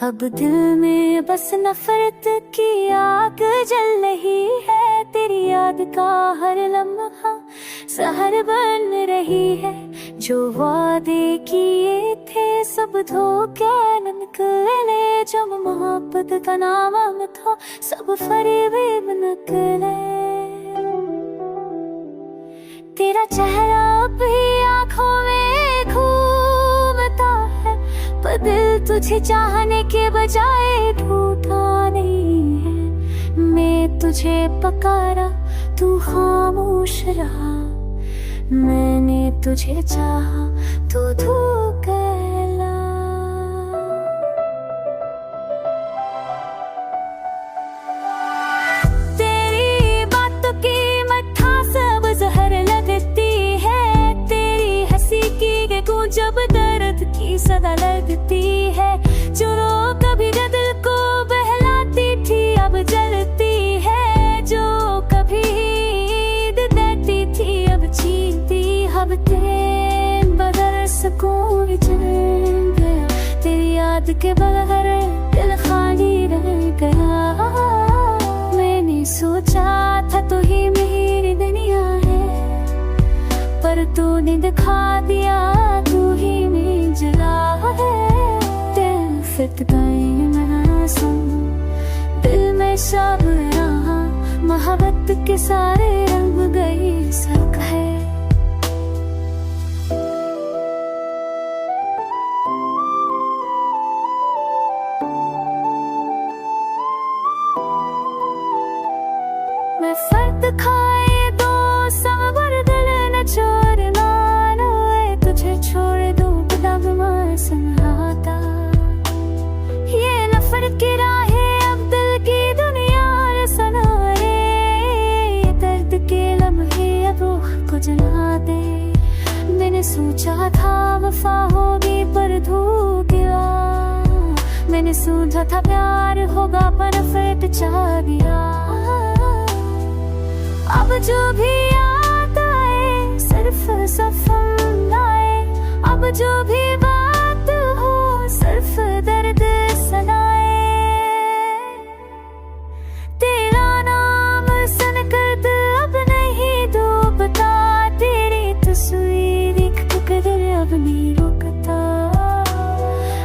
अब दिल में बस नफरत की आग जल रही है। तेरी याद का हर लम्हा सहर बन रही है। जो वादे किए थे सब धोखे न निकले। जब मोहब्बत का नाम था सब फरेब निकले। तेरा चेहरा भी आँखों में घूमता है, पर दिल तुझे चाहने के बजाय ढूंढा नहीं है। मैं तुझे पुकारा तू खामोश रहा, मैंने तुझे चाहा तो धोखा गया। तेरी बातों की मिठास सब जहर लगती है। तेरी हंसी की गूंज जब दर्द की सदा लगती है। जो कभी दिल को बहलाती थी अब जलती है। जो कभी देती थी अब छीनती। अब तेरे बगैर सुकून चल गया। तेरी याद के बगैर दिल खाली रह गया। मैंने सोचा था तू ही मेरी दुनिया है, पर तूने दिखा दिया तू ही मेरी जला है। दिल फिट गए मासूम, दिल में सब रहा। मोहब्बत के सारे रंग गए सक है। मैं फर्द खाए दो सावर दिल न छोड़ना। तुझे छोड़ दूं दब मार संहाता। ये नफरत की राहें अब दिल की दुनिया सना रे। ये दर्द के लम्हे अब रूह को जला दे। मैंने सोचा था वफा होगी पर धूप गिरा। मैंने सोचा था प्यार होगा पर नफरत छा गया। अब जो भी याद आए सिर्फ सफर लाए। अब जो भी बात हो सिर्फ दर्द सुनाए। तेरा नाम सुनकर दिल अब नहीं डूबता। तेरी तस्वीर एक दिल अब नहीं रुकता।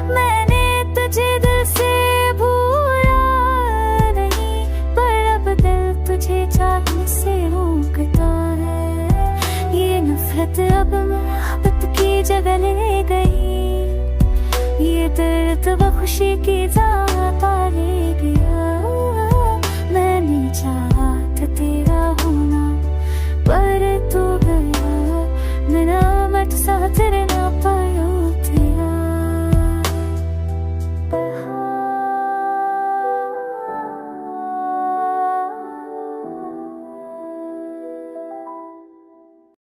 मैंने तुझे दिल से भूला नहीं, पर अब दिल तुझे चाहने से रोकता है। ये नफरत अब मोहब्बत की जगह ले गई। ये दर्द अब खुशी की जगह पा ले गया। मैंने चाहा